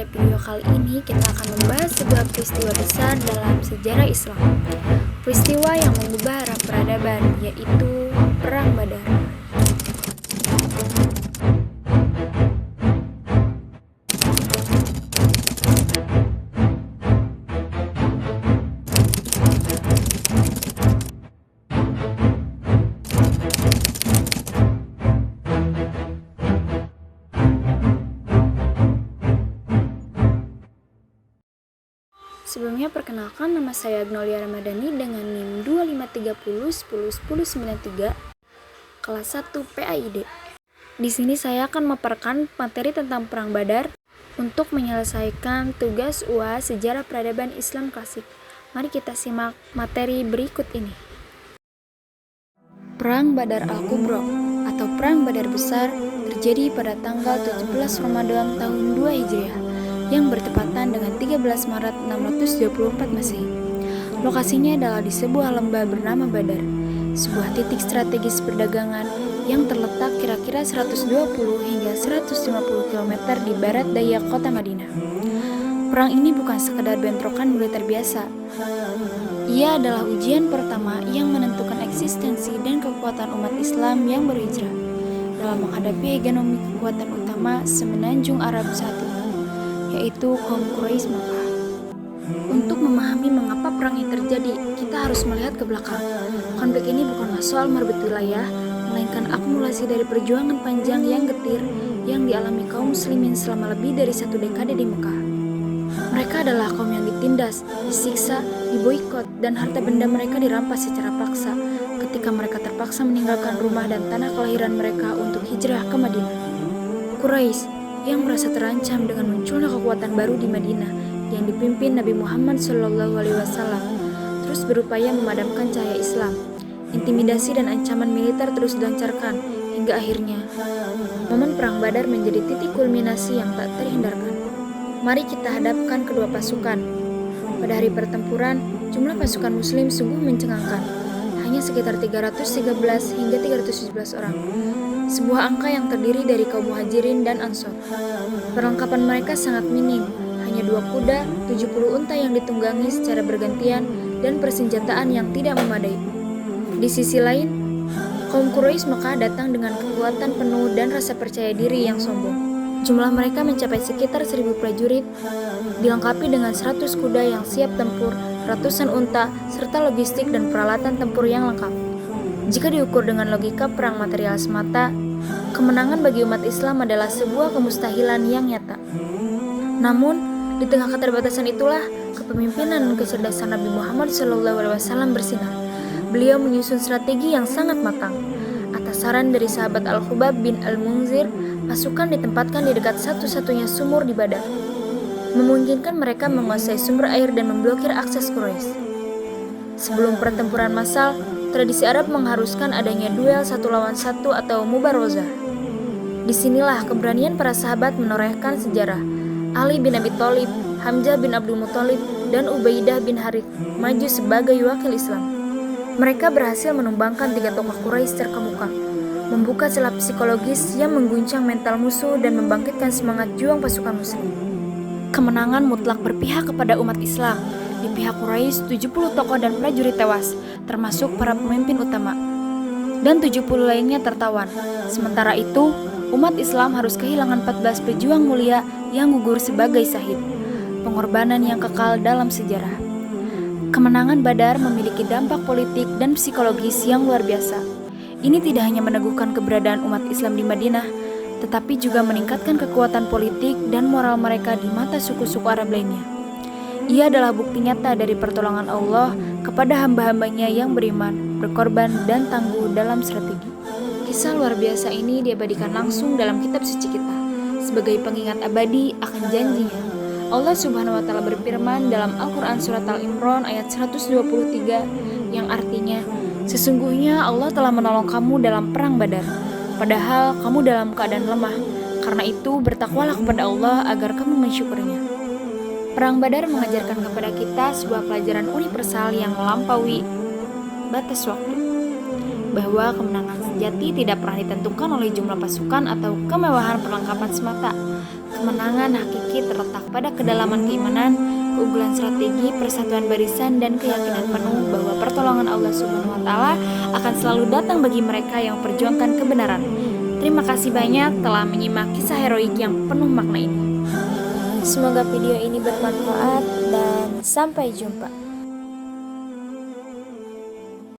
pada video kali ini kita akan membahas sebuah peristiwa besar dalam sejarah Islam. Peristiwa yang mengubah arah peradaban, yaitu Perang Badar. Sebelumnya perkenalkan, nama saya Agnolia Ramadhani dengan NIM 2530101093 kelas 1 PAID. Di sini saya akan memaparkan materi tentang Perang Badar untuk menyelesaikan tugas UAS Sejarah Peradaban Islam Klasik. Mari kita simak materi berikut ini. Perang Badar Al-Kubro atau Perang Badar Besar terjadi pada tanggal 17 Ramadan tahun 2 Hijriah yang bertepatan dengan 13 Maret 624 Masehi. Lokasinya adalah di sebuah lembah bernama Badar, sebuah titik strategis perdagangan yang terletak kira-kira 120 hingga 150 km di barat daya kota Madinah. Perang ini bukan sekedar bentrokan militer biasa. Ia adalah ujian pertama yang menentukan eksistensi dan kekuatan umat Islam yang berhijrah dalam menghadapi hegemoni kekuatan utama semenanjung Arab saat itu, yaitu kaum Quraisy Makkah. Untuk memahami mengapa perang ini terjadi, kita harus melihat ke belakang. Konflik ini bukanlah soal merebut wilayah, melainkan akumulasi dari perjuangan panjang yang getir yang dialami kaum muslimin selama lebih dari 1 dekade di Mekah. Mereka adalah kaum yang ditindas, disiksa, diboikot, dan harta benda mereka dirampas secara paksa ketika mereka terpaksa meninggalkan rumah dan tanah kelahiran mereka untuk hijrah ke Madinah. Quraisy yang merasa terancam dengan munculnya kekuatan baru di Madinah yang dipimpin Nabi Muhammad SAW terus berupaya memadamkan cahaya Islam. Intimidasi dan ancaman militer terus dilancarkan hingga akhirnya momen Perang Badar menjadi titik kulminasi yang tak terhindarkan. Mari kita hadapkan kedua pasukan. Pada hari pertempuran, jumlah pasukan muslim sungguh mencengangkan, hanya sekitar 313 hingga 317 orang. Sebuah angka yang terdiri dari kaum muhajirin dan ansor. Perlengkapan mereka sangat minim, hanya 2 kuda, 70 unta yang ditunggangi secara bergantian, dan persenjataan yang tidak memadai. Di sisi lain, kaum Quraisy Makkah datang dengan kekuatan penuh dan rasa percaya diri yang sombong. Jumlah mereka mencapai sekitar 1000 prajurit, dilengkapi dengan 100 kuda yang siap tempur, ratusan unta, serta logistik dan peralatan tempur yang lengkap. Jika diukur dengan logika perang material semata, kemenangan bagi umat Islam adalah sebuah kemustahilan yang nyata. Namun, di tengah keterbatasan itulah kepemimpinan dan kecerdasan Nabi Muhammad SAW bersinar. Beliau menyusun strategi yang sangat matang. Atas saran dari sahabat Al-Khubab bin Al-Munzir, pasukan ditempatkan di dekat satu-satunya sumur di Badar, memungkinkan mereka menguasai sumber air dan memblokir akses Quraisy. Sebelum pertempuran massal, tradisi Arab mengharuskan adanya duel 1 lawan 1 atau mubarozah. Disinilah keberanian para sahabat menorehkan sejarah. Ali bin Abi Thalib, Hamzah bin Abdul Muthalib, dan Ubaidah bin Harith maju sebagai wakil Islam. Mereka berhasil menumbangkan 3 tokoh Quraisy terkemuka, membuka celah psikologis yang mengguncang mental musuh dan membangkitkan semangat juang pasukan muslim. Kemenangan mutlak berpihak kepada umat Islam. Di pihak Quraisy, 70 tokoh dan prajurit tewas, termasuk para pemimpin utama, dan 70 lainnya tertawan. Sementara itu, umat Islam harus kehilangan 14 pejuang mulia yang gugur sebagai syahid, pengorbanan yang kekal dalam sejarah. Kemenangan Badar memiliki dampak politik dan psikologis yang luar biasa. Ini tidak hanya meneguhkan keberadaan umat Islam di Madinah, tetapi juga meningkatkan kekuatan politik dan moral mereka di mata suku-suku Arab lainnya. Ia adalah bukti nyata dari pertolongan Allah kepada hamba-hambanya yang beriman, berkorban, dan tangguh dalam strategi. Kisah luar biasa ini diabadikan langsung dalam kitab suci kita, sebagai pengingat abadi akan janjinya. Allah Subhanahu wa Ta'ala berfirman dalam Al-Quran Surat Al-Imran ayat 123, yang artinya, sesungguhnya Allah telah menolong kamu dalam perang Badar, padahal kamu dalam keadaan lemah. Karena itu bertakwalah kepada Allah agar kamu mensyukurinya. Perang Badar mengajarkan kepada kita sebuah pelajaran universal yang melampaui batas waktu, bahwa kemenangan sejati tidak pernah ditentukan oleh jumlah pasukan atau kemewahan perlengkapan semata. Kemenangan hakiki terletak pada kedalaman keimanan, keunggulan strategi, persatuan barisan, dan keyakinan penuh bahwa pertolongan Allah Subhanahu wa Ta'ala akan selalu datang bagi mereka yang memperjuangkan kebenaran. Terima kasih banyak telah menyimak kisah heroik yang penuh makna ini. Semoga video ini bermanfaat dan sampai jumpa.